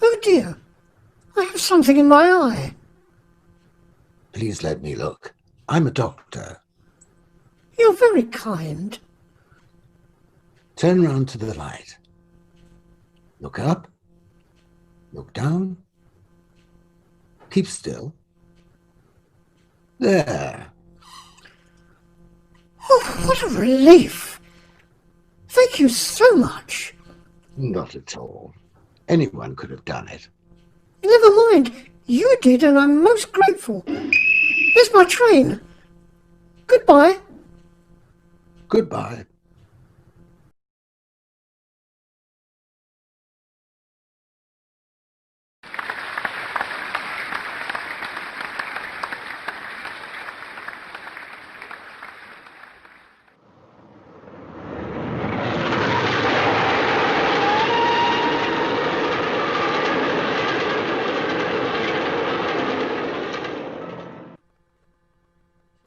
Oh dear, I have something in my eye. Please let me look. I'm a doctor. You're very kind. Turn round to the light. Look up. Look down. Keep still. There. Oh, what a relief. Thank you so much. Not at all. Anyone could have done it. Never mind, you did and I'm most grateful. There's my train. Goodbye. Goodbye.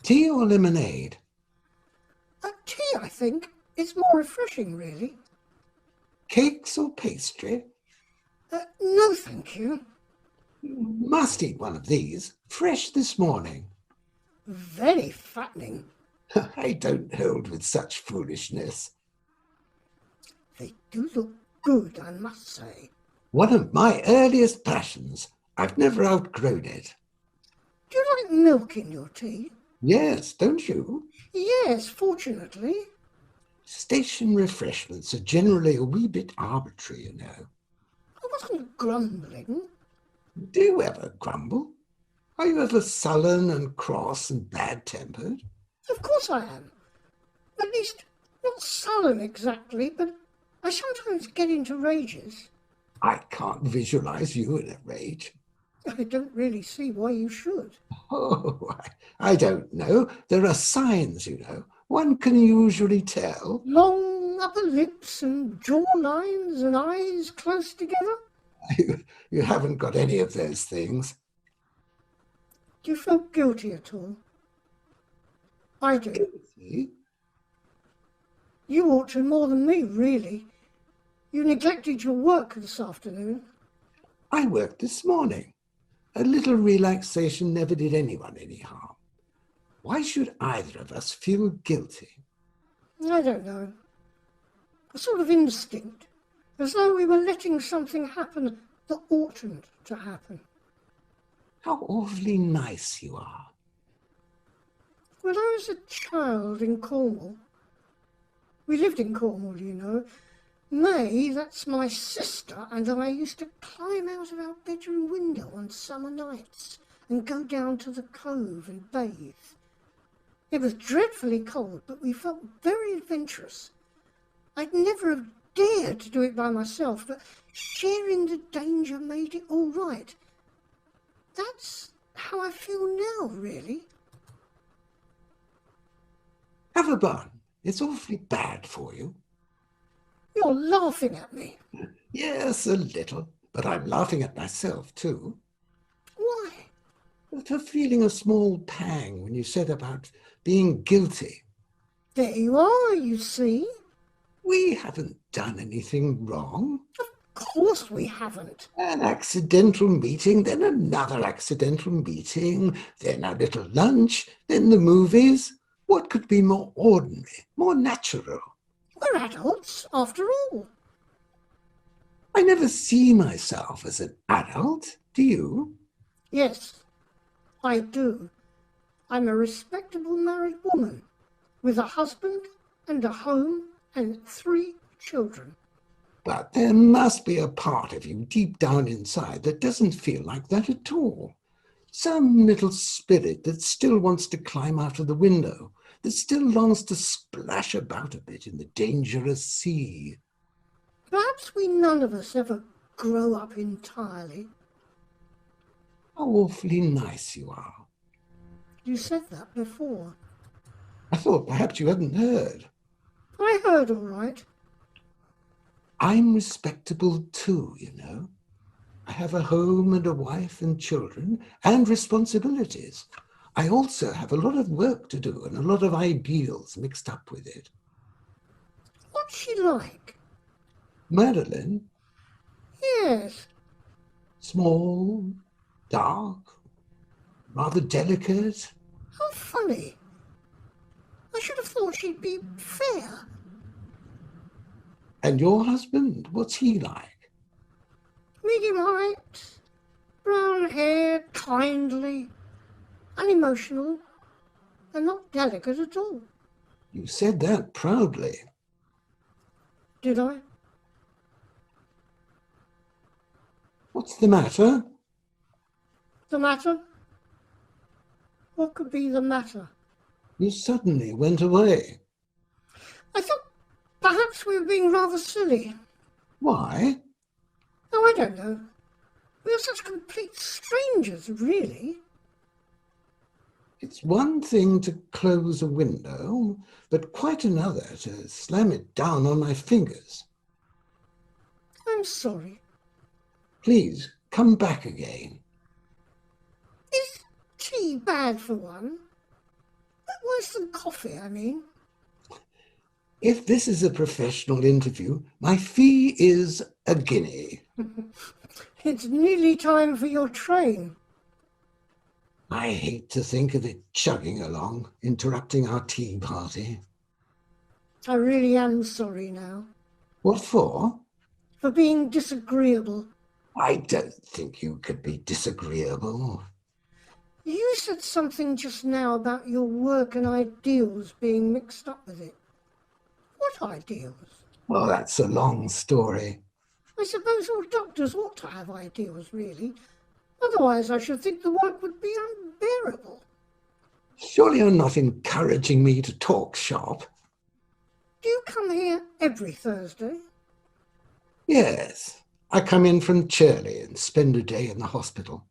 Tea or lemonade? Tea, I think. It's more refreshing, really. Cakes or pastry? No, thank you. Must eat one of these. Fresh this morning. Very fattening. I don't hold with such foolishness. They do look good, I must say. One of my earliest passions. I've never outgrown it. Do you like milk in your tea? Yes, don't you? Yes, fortunately. Station refreshments are generally a wee bit arbitrary, you know. I wasn't grumbling. Do you ever grumble? Are you ever sullen and cross and bad-tempered? Of course I am. At least, not sullen exactly, but I sometimes get into rages. I can't visualize you in a rage. I don't really see why you should. Oh, I don't know. There are signs, you know. One can usually tell. Long upper lips and jaw lines and eyes close together? You haven't got any of those things. Do you feel guilty at all? I do. See? You ought to more than me, really. You neglected your work this afternoon. I worked this morning. A little relaxation never did anyone any harm. Why should either of us feel guilty? I don't know. A sort of instinct, as though we were letting something happen that oughtn't to happen. How awfully nice you are. When I was a child in Cornwall, we lived in Cornwall, you know. May, that's my sister, and I used to climb out of our bedroom window on summer nights and go down to the cove and bathe. It was dreadfully cold, but we felt very adventurous. I'd never have dared to do it by myself, but sharing the danger made it all right. That's how I feel now, really. Have a bun. It's awfully bad for you. You're laughing at me. Yes, a little, but I'm laughing at myself too. Why? For feeling a small pang when you said about being guilty. There you are, you see. We haven't done anything wrong. Of course we haven't. An accidental meeting, then another accidental meeting, then a little lunch, then the movies. What could be more ordinary, more natural? We're adults, after all. I never see myself as an adult, do you? Yes, I do. I'm a respectable married woman with a husband and a home and 3 children. But there must be a part of you deep down inside that doesn't feel like that at all. Some little spirit that still wants to climb out of the window, that still longs to splash about a bit in the dangerous sea. Perhaps we none of us ever grow up entirely. How awfully nice you are. You said that before. I thought perhaps you hadn't heard. I heard all right. I'm respectable too, you know. I have a home and a wife and children and responsibilities. I also have a lot of work to do and a lot of ideals mixed up with it. What's she like? Madeline, Yes. Small, dark, rather delicate. How funny. I should have thought she'd be fair. And your husband, what's he like? Medium height, brown hair, kindly, unemotional, and not delicate at all. You said that proudly. Did I? What's the matter? The matter? What could be the matter? You suddenly went away. I thought perhaps we were being rather silly. Why? Oh, I don't know. We are such complete strangers, really. It's one thing to close a window, but quite another to slam it down on my fingers. I'm sorry. Please, come back again. Is tea bad for one? Worse than coffee, I mean. If this is a professional interview, my fee is a guinea. It's nearly time for your train. I hate to think of it chugging along, interrupting our tea party. I really am sorry now. What for? For being disagreeable. I don't think you could be disagreeable. You said something just now about your work and ideals being mixed up with it. What ideals? Well, that's a long story. I suppose all doctors ought to have ideals, really. Otherwise, I should think the work would be unbearable. Surely you're not encouraging me to talk shop? Do you come here every Thursday? Yes. I come in from Churley and spend a day in the hospital.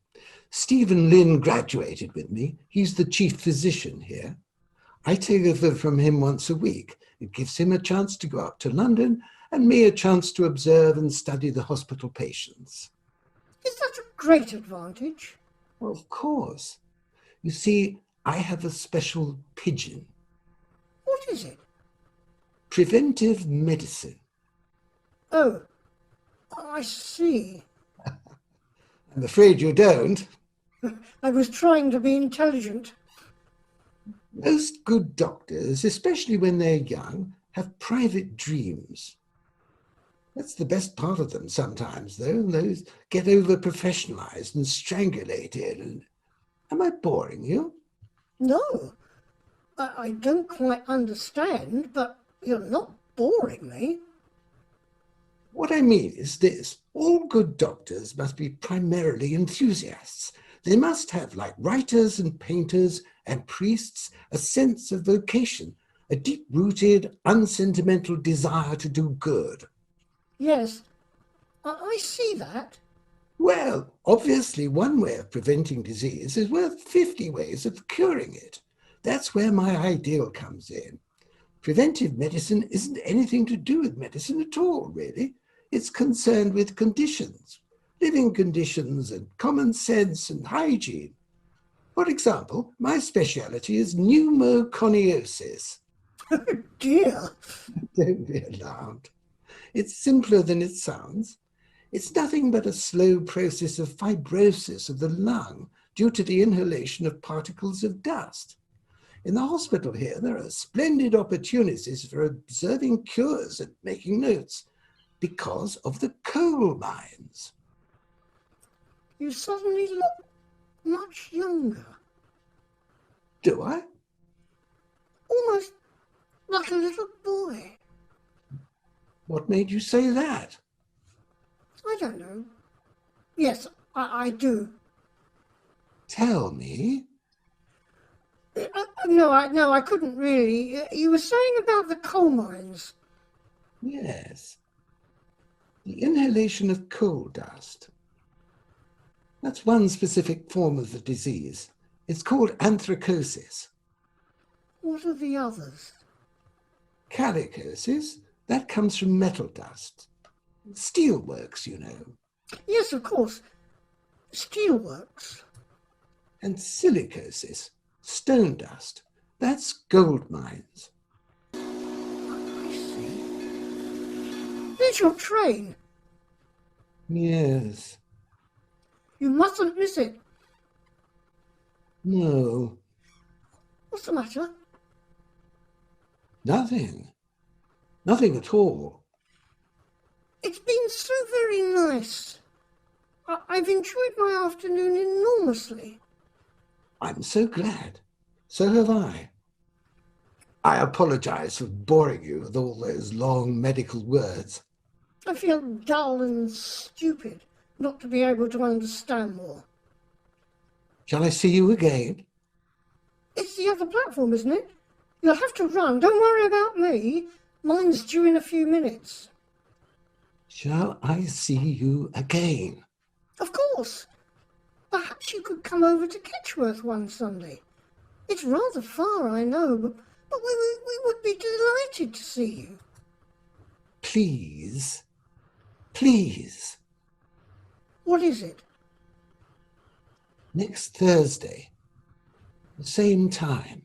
Stephen Lynn graduated with me. He's the chief physician here. I take over from him once a week. It gives him a chance to go up to London and me a chance to observe and study the hospital patients. Is that a great advantage? Well, of course. You see, I have a special pigeon. What is it? Preventive medicine. Oh, I see. I'm afraid you don't. I was trying to be intelligent. Most good doctors, especially when they're young, have private dreams. That's the best part of them sometimes, though. Those get over-professionalized and strangulated. And am I boring you? No, I don't quite understand, but you're not boring me. What I mean is this. All good doctors must be primarily enthusiasts. They must have, like writers and painters and priests, a sense of vocation, a deep-rooted, unsentimental desire to do good. Yes, I see that. Well, obviously one way of preventing disease is worth 50 ways of curing it. That's where my ideal comes in. Preventive medicine isn't anything to do with medicine at all, really. It's concerned with conditions, living conditions and common sense and hygiene. For example, my speciality is pneumoconiosis. Oh dear. Don't be alarmed. It's simpler than it sounds. It's nothing but a slow process of fibrosis of the lung due to the inhalation of particles of dust. In the hospital here, there are splendid opportunities for observing cures and making notes because of the coal mines. You suddenly look much younger. Do I? Almost like a little boy. What made you say that? I don't know. Yes, I do. Tell me. No, I couldn't really. You were saying about the coal mines. Yes. The inhalation of coal dust. That's one specific form of the disease. It's called anthracosis. What are the others? Calicosis, that comes from metal dust. Steelworks, you know. Yes, of course. Steelworks. And silicosis, stone dust. That's gold mines. I see. There's your train. Yes. You mustn't miss it. No, What's the matter? nothing. Nothing at all. It's been so very nice. I've enjoyed my afternoon enormously. I'm so glad. So have I. I apologize for boring you with all those long medical words. I feel dull and stupid not to be able to understand more. Shall I see you again? It's the other platform, isn't it? You'll have to run. Don't worry about me. Mine's due in a few minutes. Shall I see you again? Of course. Perhaps you could come over to Ketchworth one Sunday. It's rather far, I know, but we would be delighted to see you. Please. Please. What is it? Next Thursday. The same time.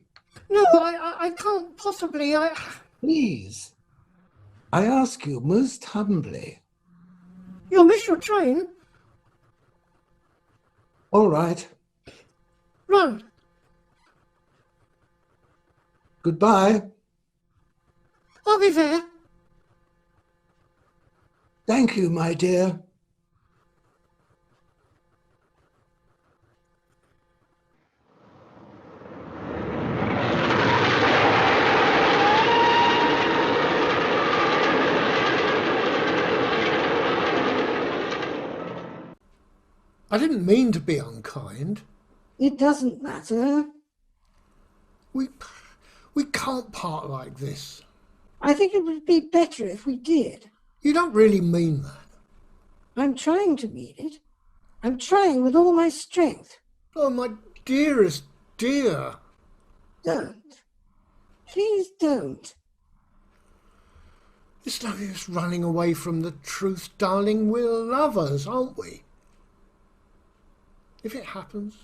No, I can't possibly. Please. I ask you most humbly. You'll miss your train. All right. Run. Goodbye. I'll be there. Thank you, my dear. I didn't mean to be unkind. It doesn't matter. We can't part like this. I think it would be better if we did. You don't really mean that. I'm trying to mean it. I'm trying with all my strength. Oh, my dearest dear. Don't. Please don't. It's no use running away from the truth, darling. We're lovers, aren't we? If it happens,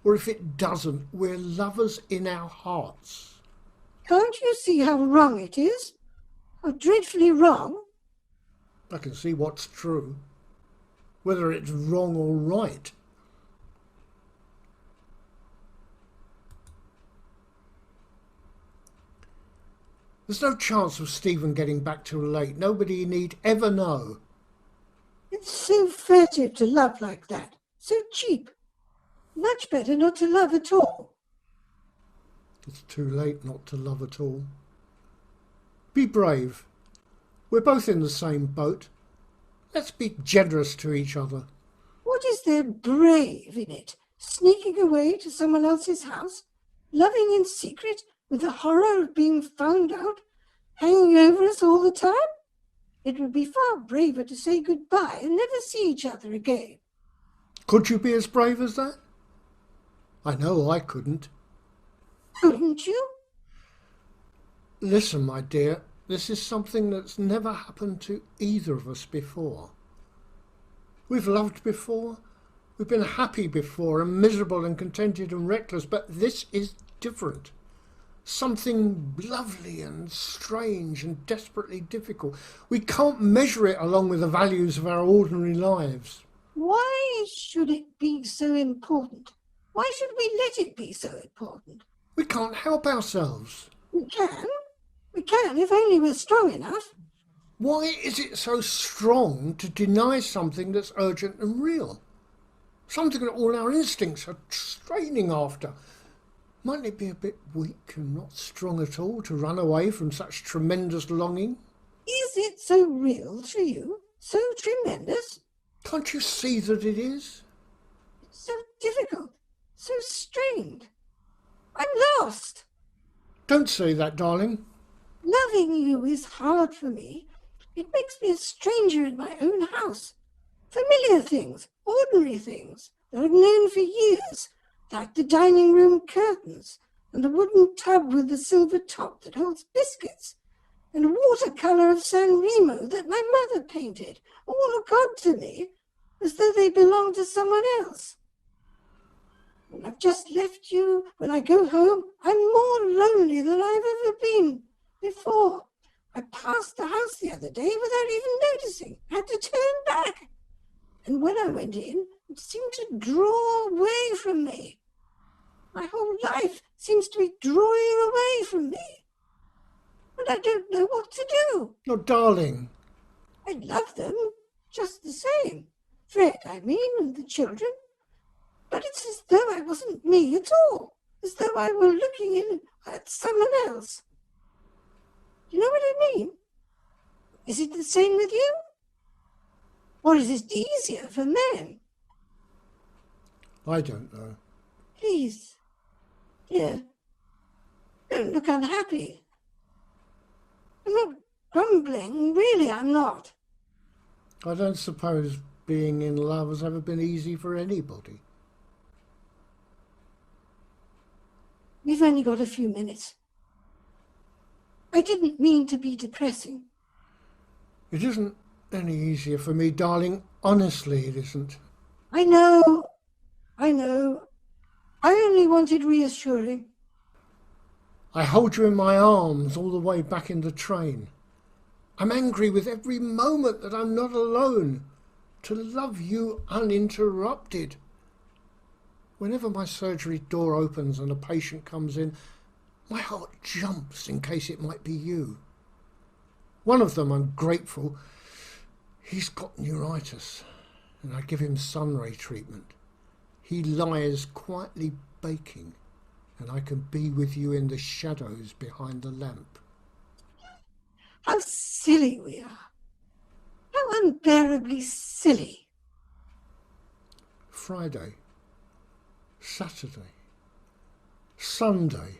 or if it doesn't, we're lovers in our hearts. Can't you see how wrong it is? How dreadfully wrong? I can see what's true, whether it's wrong or right. There's no chance of Stephen getting back till late. Nobody need ever know. It's so furtive to love like that. So cheap. Much better not to love at all. It's too late not to love at all. Be brave. We're both in the same boat. Let's be generous to each other. What is there brave in it? Sneaking away to someone else's house? Loving in secret with the horror of being found out? Hanging over us all the time? It would be far braver to say goodbye and never see each other again. Could you be as brave as that? I know I couldn't. Couldn't you? Listen, my dear, this is something that's never happened to either of us before. We've loved before, we've been happy before, and miserable and contented and reckless, but this is different. Something lovely and strange and desperately difficult. We can't measure it along with the values of our ordinary lives. Why should it be so important? Why should we let it be so important? We can't help ourselves. We can. We can, if only we're strong enough. Why is it so strong to deny something that's urgent and real? Something that all our instincts are straining after. Mightn't it be a bit weak and not strong at all to run away from such tremendous longing? Is it so real to you? So tremendous? Can't you see that it is? It's so difficult. So strained. I'm lost. Don't say that, darling. Loving you is hard for me. It makes me a stranger in my own house. Familiar things, ordinary things that I've known for years, like the dining room curtains and the wooden tub with the silver top that holds biscuits and a watercolour of San Remo that my mother painted, all a god to me, as though they belonged to someone else. When I've just left you, when I go home, I'm more lonely than I've ever been before. I passed the house the other day without even noticing. I had to turn back. And when I went in, seem to draw away from me. My whole life seems to be drawing away from me. And I don't know what to do. Oh, darling. I love them just the same. Fred, I mean, and the children. But it's as though I wasn't me at all. As though I were looking in at someone else. Do you know what I mean? Is it the same with you? Or is it easier for men? I don't know. Please, dear, don't look unhappy. I'm not grumbling, really I'm not. I don't suppose being in love has ever been easy for anybody. We've only got a few minutes. I didn't mean to be depressing. It isn't any easier for me, darling. Honestly, it isn't. I know. I only wanted reassuring. I hold you in my arms all the way back in the train. I'm angry with every moment that I'm not alone, to love you uninterrupted. Whenever my surgery door opens and a patient comes in, my heart jumps in case it might be you. One of them, I'm grateful. He's got neuritis, and I give him sunray treatment. He lies quietly baking, and I can be with you in the shadows behind the lamp. How silly we are. How unbearably silly. Friday, Saturday, Sunday,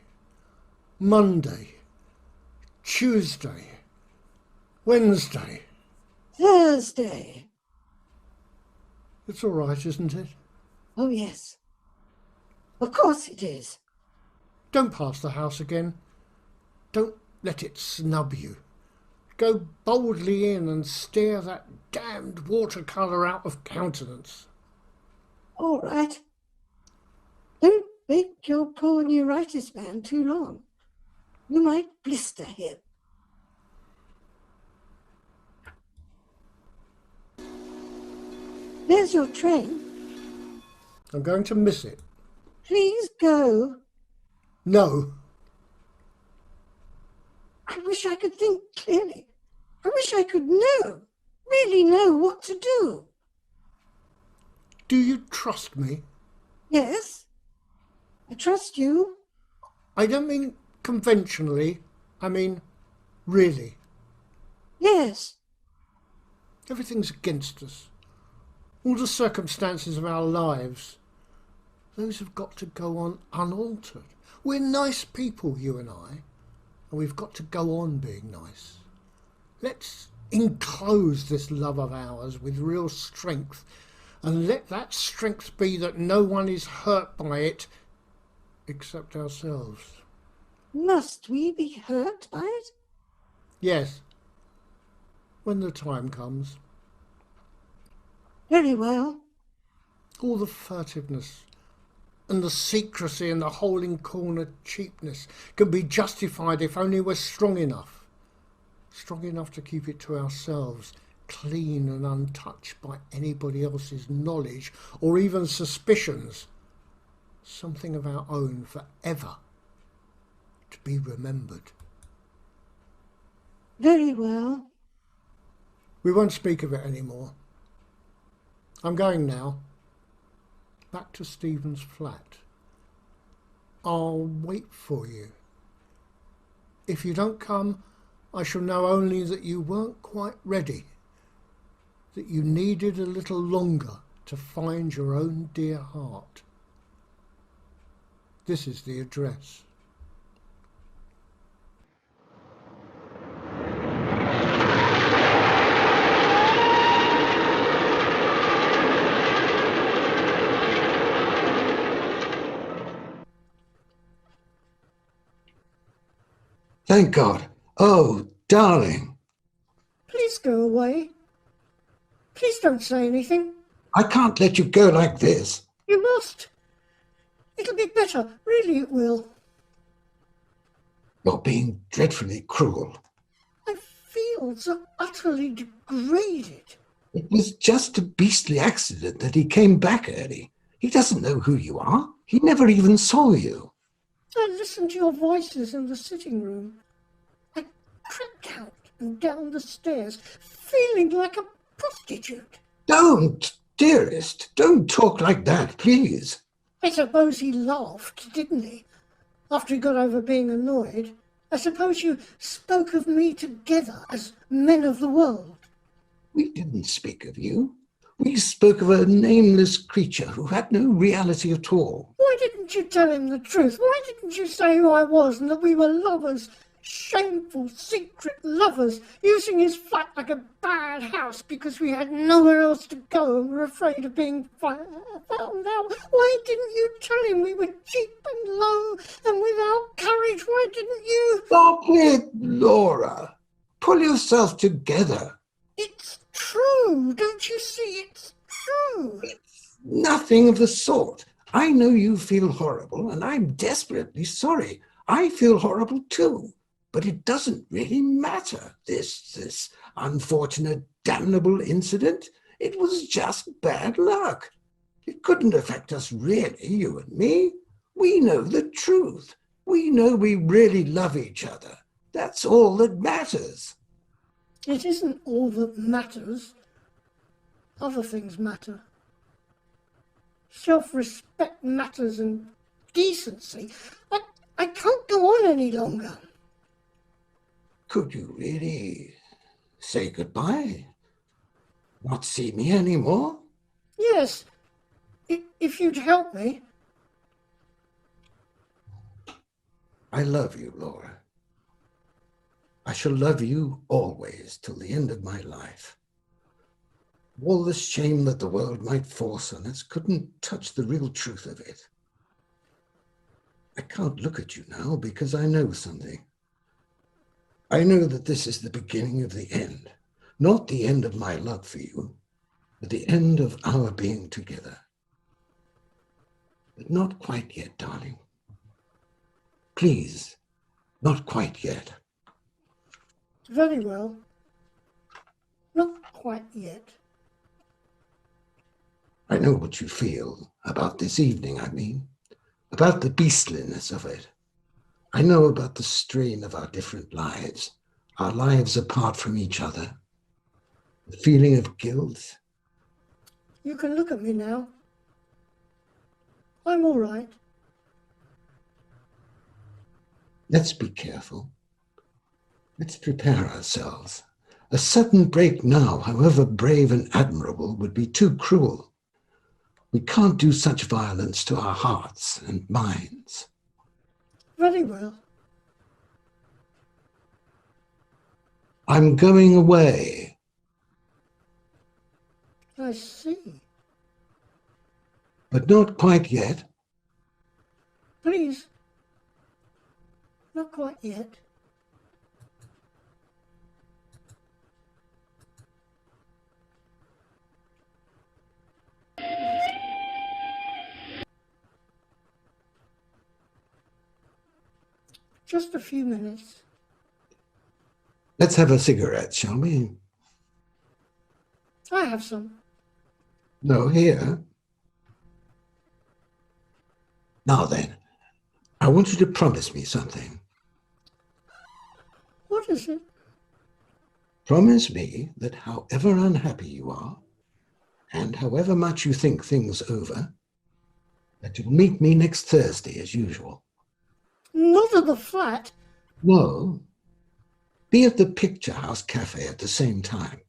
Monday, Tuesday, Wednesday. Thursday. It's all right, isn't it? Oh, yes. Of course it is. Don't pass the house again. Don't let it snub you. Go boldly in and stare that damned watercolour out of countenance. All right. Don't make your poor neuritis man too long. You might blister him. There's your train. I'm going to miss it. Please go. No. I wish I could think clearly. I wish I could really know what to do. Do you trust me? Yes, I trust you. I don't mean conventionally. I mean really. Yes, Everything's against us. All the circumstances of our lives, those have got to go on unaltered. We're nice people, you and I, and we've got to go on being nice. Let's enclose this love of ours with real strength, and let that strength be that no one is hurt by it except ourselves. must we be hurt by it? Yes, when the time comes. Very well. All the furtiveness and the secrecy and the hole-in-corner cheapness can be justified if only we're strong enough. Strong enough to keep it to ourselves, clean and untouched by anybody else's knowledge or even suspicions. Something of our own forever, to be remembered. Very well. We won't speak of it anymore. I'm going now. Back to Stephen's flat. I'll wait for you. If you don't come, I shall know only that you weren't quite ready, that you needed a little longer to find your own dear heart. This is the address. Thank God. Oh, darling. Please go away. Please don't say anything. I can't let you go like this. You must. It'll be better. Really it will. You're being dreadfully cruel. I feel so utterly degraded. It was just a beastly accident that he came back early. He doesn't know who you are. He never even saw you. I listened to your voices in the sitting room. I crept out and down the stairs, feeling like a prostitute. Don't, dearest, don't talk like that, please. I suppose he laughed, didn't he? After he got over being annoyed. I suppose you spoke of me together as men of the world. We didn't speak of you. We spoke of a nameless creature who had no reality at all. Why didn't you tell him the truth? Why didn't you say who I was and that we were lovers? Shameful, secret lovers, using his flat like a bad house because we had nowhere else to go and were afraid of being found out. Why didn't you tell him we were cheap and low and without courage? Why didn't you? Stop it, Laura. Pull yourself together. It's true, don't you see? It's true. Nothing of the sort. I know you feel horrible, and I'm desperately sorry. I feel horrible too. But it doesn't really matter, this unfortunate, damnable incident. It was just bad luck. It couldn't affect us really, you and me. We know the truth. We know we really love each other. That's all that matters. It isn't all that matters. Other things matter. Self-respect matters and decency. I can't go on any longer. Could you really say goodbye? Not see me anymore? Yes, if you'd help me. I love you, Laura. I shall love you always till the end of my life. All the shame that the world might force on us couldn't touch the real truth of it. I can't look at you now because I know something. I know that this is the beginning of the end, not the end of my love for you, but the end of our being together. But not quite yet, darling. Please, not quite yet. Very well. Not quite yet. I know what you feel about this evening, I mean, about the beastliness of it. I know about the strain of our different lives, our lives apart from each other, the feeling of guilt. You can look at me now. I'm all right. Let's be careful. Let's prepare ourselves. A sudden break now, however brave and admirable, would be too cruel. We can't do such violence to our hearts and minds. Very well. I'm going away. I see. But not quite yet. Please. Not quite yet. Just a few minutes. Let's have a cigarette, shall we? I have some. No, here. Now then, I want you to promise me something. What is it? Promise me that however unhappy you are, and however much you think things over, that you'll meet me next Thursday as usual. Not at the flat. No. Be at the Picture House Cafe at the same time.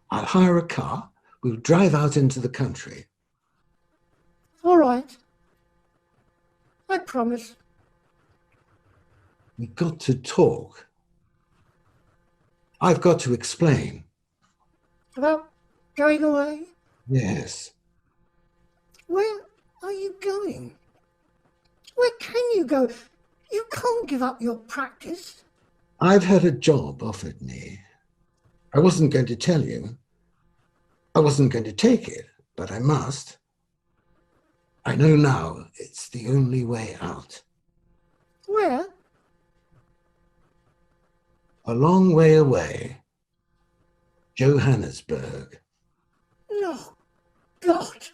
I'll hire a car. We'll drive out into the country. All right. I promise. We've got to talk. I've got to explain. About going away? Yes. Where are you going? Where can you go? You can't give up your practice. I've had a job offered me. I wasn't going to tell you. I wasn't going to take it, but I must. I know now it's the only way out. Where? A long way away. Johannesburg. Oh, God.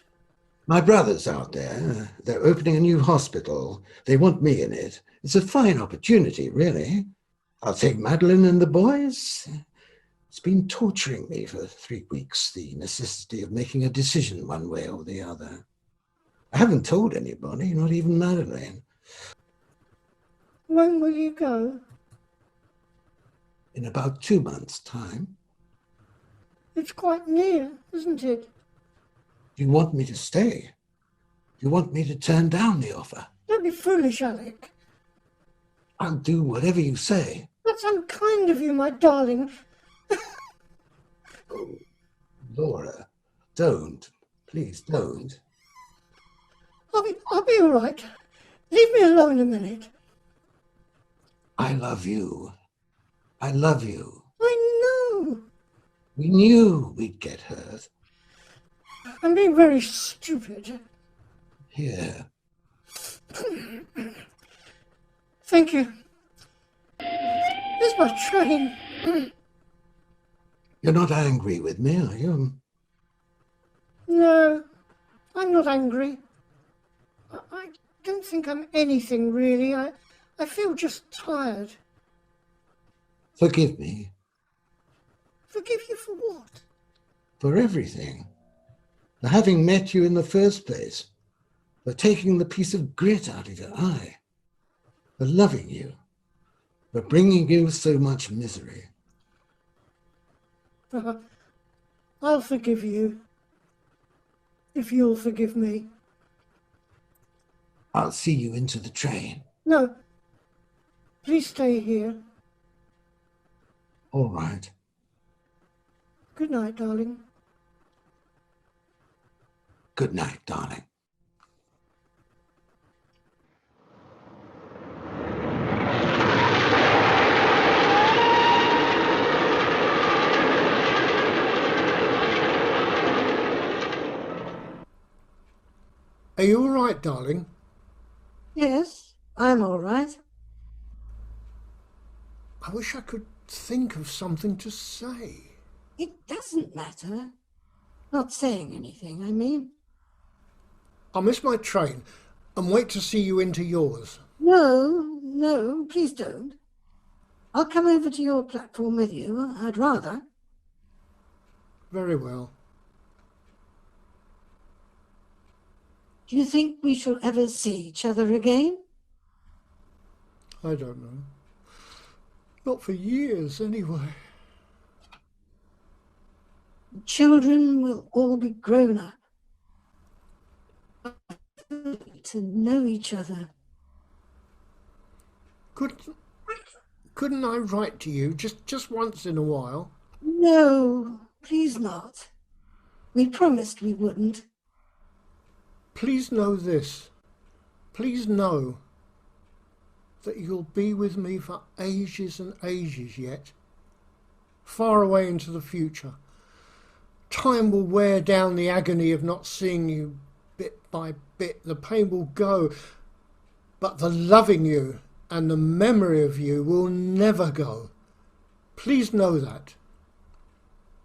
My brother's out there. They're opening a new hospital. They want me in it. It's a fine opportunity, really. I'll take Madeline and the boys. It's been torturing me for 3 weeks, the necessity of making a decision one way or the other. I haven't told anybody, not even Madeline. When will you go? In about 2 months' time. It's quite near, isn't it? Do you want me to stay? Do you want me to turn down the offer? Don't be foolish, Alec. I'll do whatever you say. That's unkind of you, my darling. Oh, Laura, don't. Please don't. I'll be all right. Leave me alone a minute. I love you. I love you. I know. We knew we'd get hurt. I'm being very stupid. Here. Thank you. There's my train. You're not angry with me, are you? No, I'm not angry. I don't think I'm anything, really. I feel just tired. Forgive me Forgive you for what? for everything. For having met you in the first place. For taking the piece of grit out of your eye. For loving you. For bringing you so much misery. I'll forgive you. If you'll forgive me. I'll see you into the train. No. Please stay here. All right. Good night, darling. Good night, darling. Are you all right, darling? Yes, I'm all right. I wish I could think of something to say. It doesn't matter. Not saying anything, I mean. I'll miss my train and wait to see you into yours. No, please don't. I'll come over to your platform with you. I'd rather. Very well. Do you think we shall ever see each other again? I don't know. Not for years, anyway. Children will all be grown up. To know each other. Couldn't I write to you just once in a while? No, please not. We promised we wouldn't. Please know this. Please know that you'll be with me for ages and ages yet. Far away into the future. Time will wear down the agony of not seeing you bit by bit. The pain will go, but the loving you and the memory of you will never go. Please know that.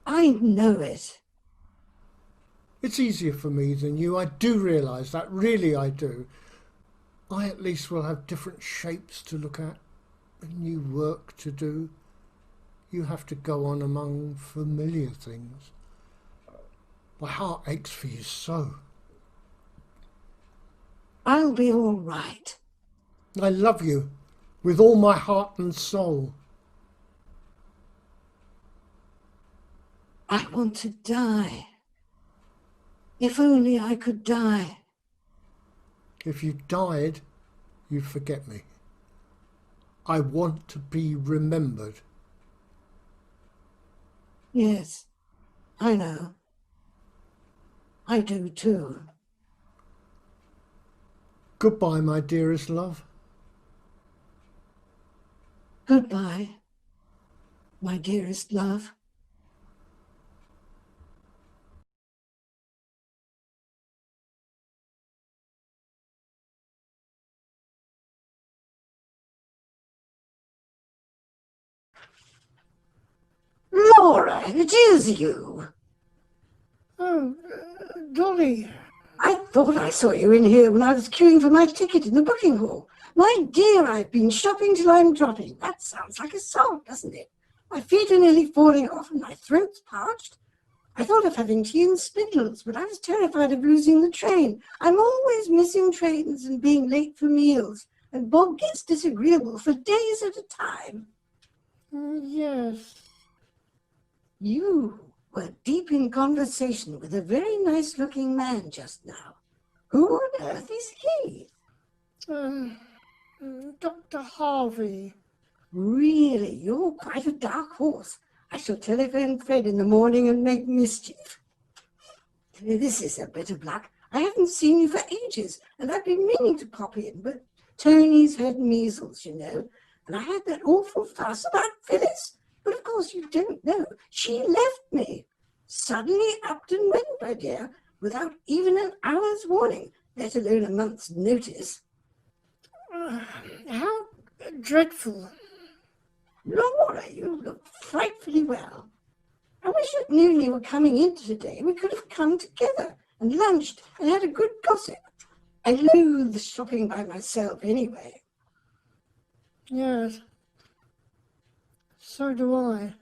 I know it. It's easier for me than you. I do realise that. Really, I do. I at least will have different shapes to look at and new work to do. You have to go on among familiar things. My heart aches for you so. I'll be all right. I love you with all my heart and soul. I want to die. If only I could die. If you died, you'd forget me. I want to be remembered. Yes, I know. I do too. Goodbye, my dearest love. Goodbye, my dearest love. Laura, it is you. Oh, Dolly. I thought I saw you in here when I was queuing for my ticket in the booking hall. My dear, I've been shopping till I'm dropping. That sounds like a song, doesn't it? My feet are nearly falling off and my throat's parched. I thought of having tea and spindles, but I was terrified of losing the train. I'm always missing trains and being late for meals, and Bob gets disagreeable for days at a time. Yes. You were deep in conversation with a very nice-looking man just now. Who on earth is he? Dr. Harvey. Really, you're quite a dark horse. I shall telephone Fred in the morning and make mischief. This is a bit of luck. I haven't seen you for ages, and I've been meaning to pop in, but Tony's had measles, you know, and I had that awful fuss about Phyllis. But of course you don't know. She left me. Suddenly up and went, my dear, without even an hour's warning, let alone a month's notice. How dreadful. Laura, you look frightfully well. I wish you'd known you were coming in today. We could have come together and lunched and had a good gossip. I loathe shopping by myself anyway. Yes. So do I.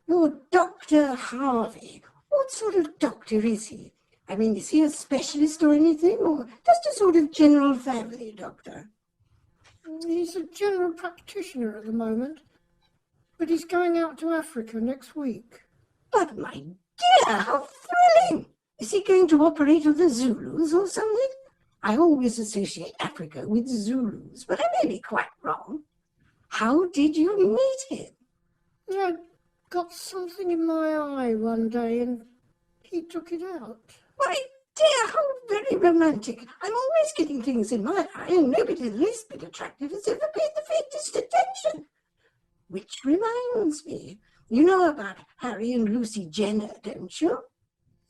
You're Dr. Harvey. What sort of doctor is he? I mean, is he a specialist or anything, or just a sort of general family doctor? He's a general practitioner at the moment, but he's going out to Africa next week. But my dear, how thrilling! Is he going to operate on the Zulus or something? I always associate Africa with Zulus, but I may be quite wrong. How did you meet him? I got something in my eye one day and he took it out. My dear, how very romantic. I'm always getting things in my eye and nobody the least bit attractive has ever paid the faintest attention. Which reminds me, you know about Harry and Lucy Jenner, don't you?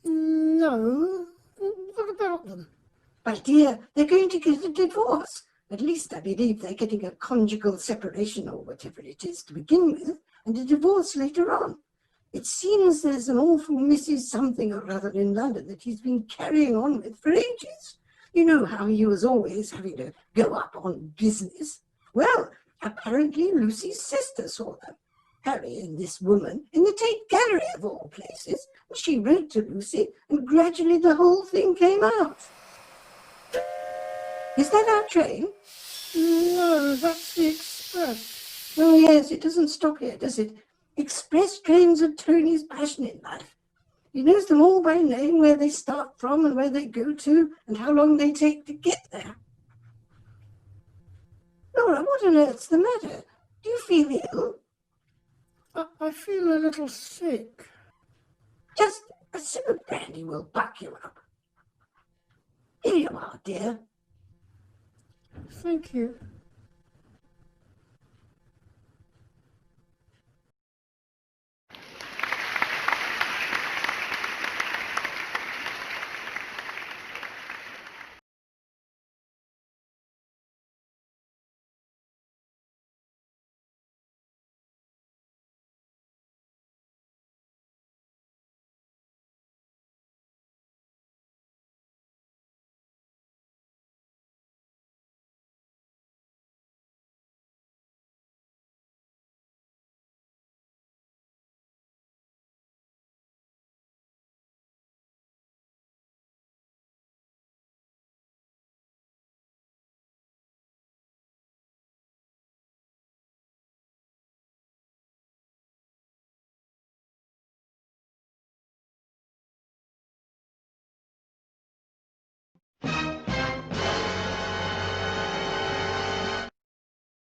No. What about them? My dear, they're going to get a divorce. At least I believe they're getting a conjugal separation or whatever it is to begin with, and a divorce later on. It seems there's an awful Mrs. something or other in London that he's been carrying on with for ages. You know how he was always having to go up on business. Well, apparently Lucy's sister saw them, Harry and this woman, in the Tate Gallery of all places. And she wrote to Lucy, and gradually the whole thing came out. Is that our train? No, that's the express. Oh yes, it doesn't stop here, does it? Express trains are Tony's passion in life. He knows them all by name, where they start from and where they go to, and how long they take to get there. Laura, what on earth's the matter? Do you feel ill? I feel a little sick. Just a sip of brandy will buck you up. Here you are, dear. Thank you.